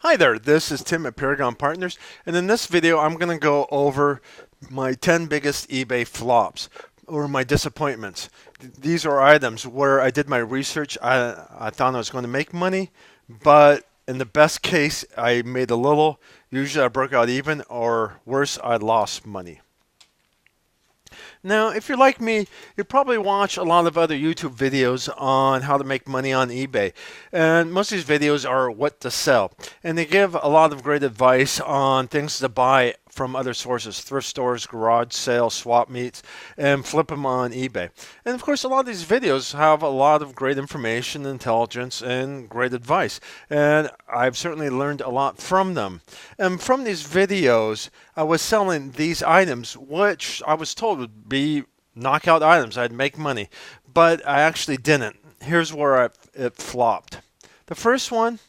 Hi there, this is Tim at Paragon Partners, and in this video I'm going to go over my 10 biggest eBay flops, or my disappointments. These are items where I did my research, I thought I was going to make money, but in the best case I made a little, usually I broke out even, or worse, I lost money. Now, if you're like me, you probably watch a lot of other YouTube videos on how to make money on eBay. And most of these videos are what to sell. And they give a lot of great advice on things to buy from other sources, thrift stores, garage sales, swap meets, and flip them on eBay. And of course, a lot of these videos have a lot of great information, intelligence, and great advice. And I've certainly learned a lot from them. And from these videos, I was selling these items, which I was told would be knockout items. I'd make money, but I actually didn't. Here's where it flopped. The first one,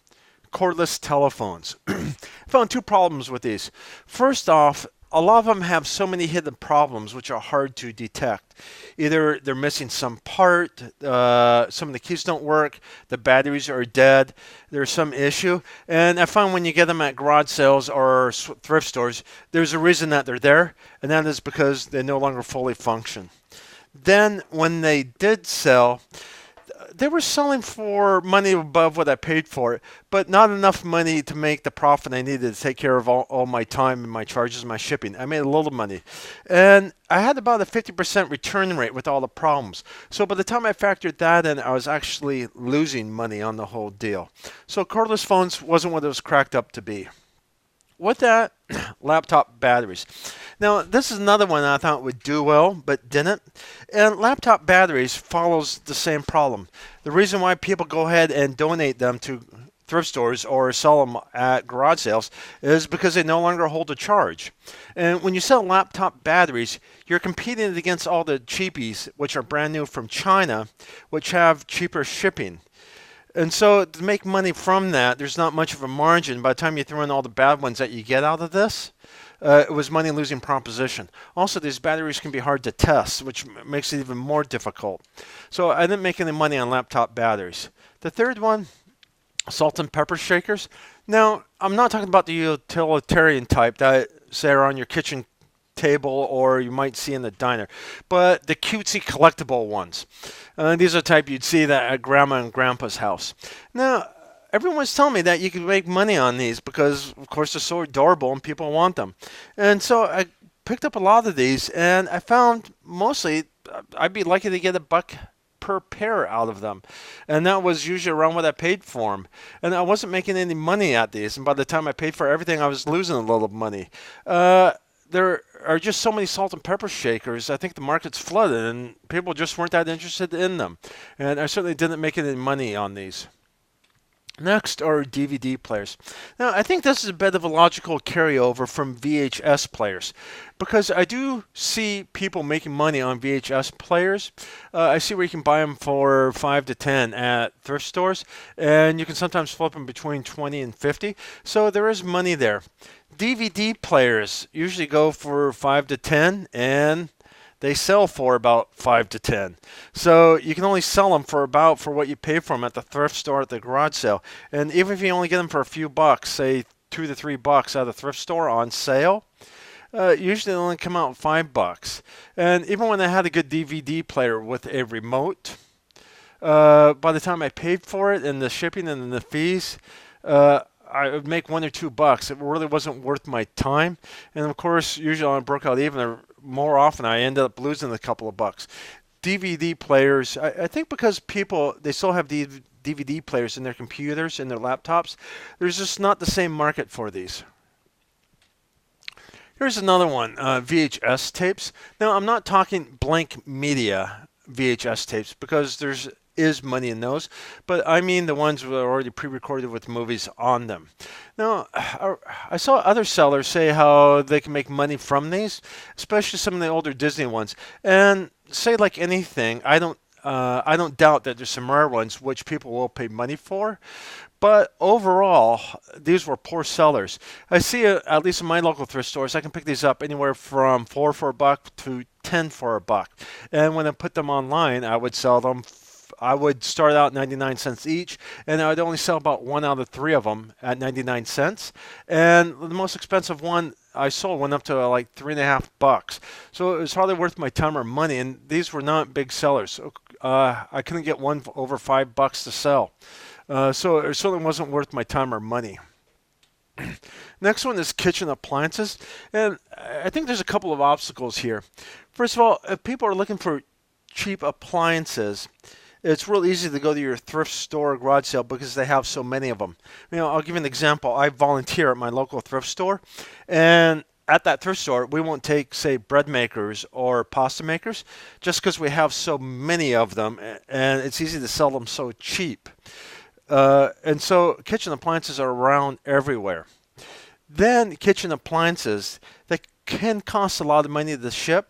cordless telephones. I found two problems with these. First off, a lot of them have so many hidden problems which are hard to detect. Either they're missing some part, some of the keys don't work, the batteries are dead, there's some issue. And I find when you get them at garage sales or thrift stores, there's a reason that they're there, and that is because they no longer fully function. Then when they did sell, they were selling for money above what I paid for it, but not enough money to make the profit I needed to take care of all my time and my charges and my shipping. I made a little money. And I had about a 50% return rate with all the problems. So by the time I factored that in, I was actually losing money on the whole deal. So cordless phones wasn't what it was cracked up to be. With that, laptop batteries. Now, this is another one I thought would do well, but didn't. And laptop batteries follows the same problem. The reason why people go ahead and donate them to thrift stores or sell them at garage sales is because they no longer hold a charge. And when you sell laptop batteries, you're competing against all the cheapies, which are brand new from China, which have cheaper shipping. And so to make money from that, there's not much of a margin. By the time you throw in all the bad ones that you get out of this, it was money losing proposition. Also, these batteries can be hard to test, which makes it even more difficult. So I didn't make any money on laptop batteries. The third one, salt and pepper shakers. Now, I'm not talking about the utilitarian type that say are on your kitchen table or you might see in the diner, but the cutesy collectible ones. These are the type you'd see that at grandma and grandpa's house. Now, everyone's telling me that you can make money on these because, of course, they're so adorable and people want them. And so I picked up a lot of these, and I found mostly I'd be lucky to get a buck per pair out of them. And that was usually around what I paid for them. And I wasn't making any money at these. And by the time I paid for everything, I was losing a little money. There are just so many salt and pepper shakers. I think the market's flooded and people just weren't that interested in them. And I certainly didn't make any money on these. Next are DVD players. Now, I think this is a bit of a logical carryover from VHS players because I do see people making money on VHS players. I see where you can buy them for 5 to 10 at thrift stores, and you can sometimes flip them between 20 and 50. So there is money there. DVD players usually go for 5 to 10, and they sell for about 5 to 10. So you can only sell them for what you pay for them at the thrift store at the garage sale. And even if you only get them for a few bucks, say $2 to $3 at the thrift store on sale, usually they only come out $5. And even when I had a good DVD player with a remote, by the time I paid for it and the shipping and the fees, I would make $1 or $2. It really wasn't worth my time. And of course, usually I broke out even, or more often I ended up losing a couple of bucks. DVD players, I think because people, they still have DVD players in their computers, in their laptops, there's just not the same market for these. Here's another one, VHS tapes. Now, I'm not talking blank media VHS tapes because is money in those, but I mean the ones that are already pre-recorded with movies on them. Now, I saw other sellers say how they can make money from these, especially some of the older Disney ones. And say like anything, I don't doubt that there's some rare ones which people will pay money for. But overall, these were poor sellers. I see, at least in my local thrift stores, I can pick these up anywhere from 4 for a buck to 10 for a buck. And when I put them online, I would sell them I would start out 99 cents each, and I would only sell about 1 out of 3 of them at 99 cents. And the most expensive one I sold went up to like $3.50. So it was hardly worth my time or money, and these were not big sellers. So, I couldn't get one for over $5 to sell. So it certainly wasn't worth my time or money. Next one is kitchen appliances, and I think there's a couple of obstacles here. First of all, if people are looking for cheap appliances, it's real easy to go to your thrift store or garage sale because they have so many of them. I'll give you an example. I volunteer at my local thrift store, and at that thrift store, we won't take, say, bread makers or pasta makers just because we have so many of them, and it's easy to sell them so cheap. And so kitchen appliances are around everywhere. Then kitchen appliances, they can cost a lot of money to ship.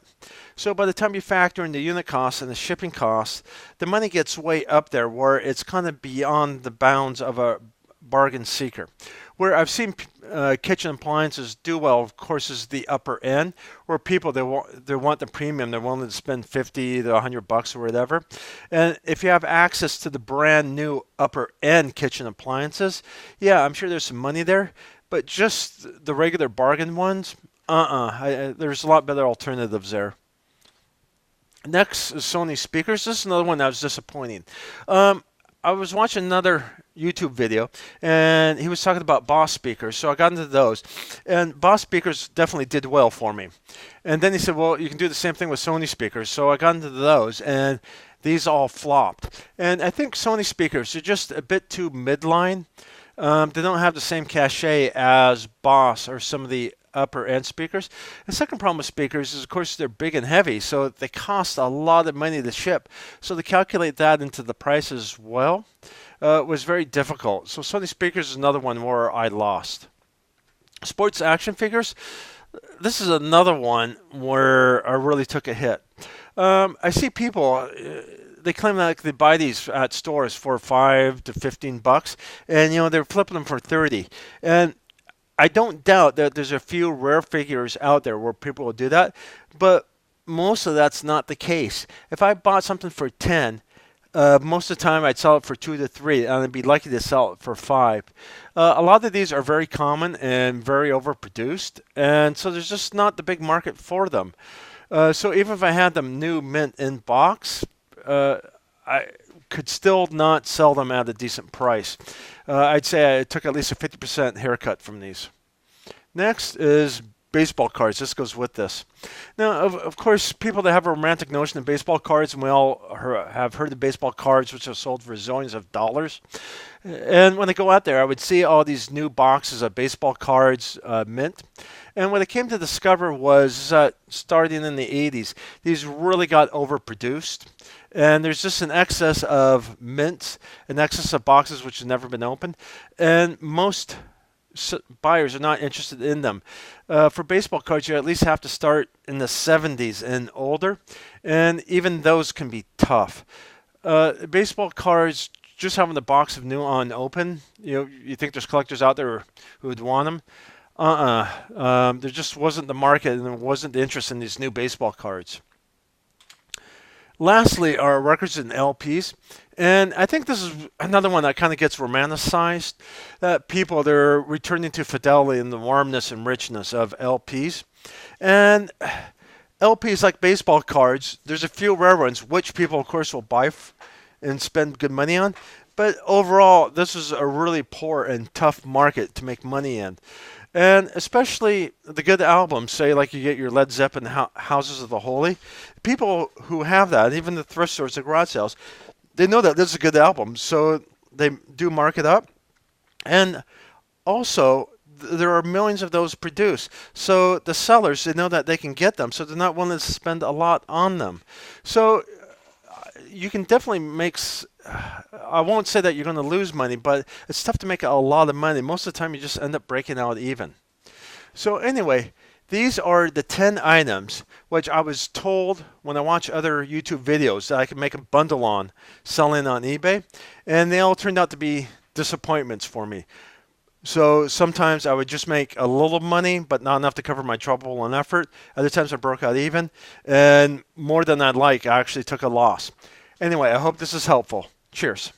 So by the time you factor in the unit costs and the shipping costs, the money gets way up there where it's kind of beyond the bounds of a bargain seeker. Where I've seen kitchen appliances do well, of course, is the upper end, where people they want the premium. They're willing to spend $50 to $100 or whatever. And if you have access to the brand new upper end kitchen appliances, yeah, I'm sure there's some money there. But just the regular bargain ones, there's a lot better alternatives there. Next is Sony speakers. This is another one that was disappointing. I was watching another YouTube video, and he was talking about Boss speakers, so I got into those. And Boss speakers definitely did well for me. And then he said, well, you can do the same thing with Sony speakers. So I got into those, and these all flopped. And I think Sony speakers are just a bit too midline. They don't have the same cachet as Boss or some of the upper end speakers. The second problem with speakers is, of course, they're big and heavy, so they cost a lot of money to ship. So to calculate that into the price as well was very difficult. So Sony speakers is another one where I lost. Sports action figures. This is another one where I really took a hit. I see people. They claim that they buy these at stores for $5 to $15, and they're flipping them for $30. And I don't doubt that there's a few rare figures out there where people will do that, but most of that's not the case. If I bought something for 10, most of the time I'd sell it for 2 to 3, and I'd be lucky to sell it for 5. A lot of these are very common and very overproduced, and so there's just not the big market for them. So even if I had them new mint in box, I could still not sell them at a decent price. I'd say I took at least a 50% haircut from these. Next is baseball cards. This goes with this. Now, of course, people that have a romantic notion of baseball cards, and we all have heard of baseball cards, which are sold for zillions of dollars. And when I go out there, I would see all these new boxes of baseball cards mint. And what I came to discover was that starting in the 80s, these really got overproduced. And there's just an excess of mints, an excess of boxes which have never been opened. And most buyers are not interested in them. For baseball cards, you at least have to start in the 70s and older. And even those can be tough. Baseball cards, just having the box of new unopened, you think there's collectors out there who would want them. There just wasn't the market, and there wasn't the interest in these new baseball cards. Lastly are records and LPs. And I think this is another one that kind of gets romanticized. That people, they're returning to fidelity and the warmness and richness of LPs. And LPs, like baseball cards, there's a few rare ones, which people, of course, will buy and spend good money on. But overall, this is a really poor and tough market to make money in. And especially the good albums, say like you get your Led Zeppelin Houses of the Holy. People who have that, even the thrift stores, the garage sales, they know that this is a good album, so they do mark it up. And also, there are millions of those produced. So the sellers, they know that they can get them, so they're not willing to spend a lot on them. So you can definitely make, I won't say that you're going to lose money, but it's tough to make a lot of money. Most of the time you just end up breaking out even. So anyway, these are the 10 items which I was told when I watch other YouTube videos that I can make a bundle on selling on eBay, and they all turned out to be disappointments for me. So sometimes I would just make a little money, but not enough to cover my trouble and effort. Other times I broke out even, and more than I'd like, I actually took a loss. Anyway, I hope this is helpful. Cheers.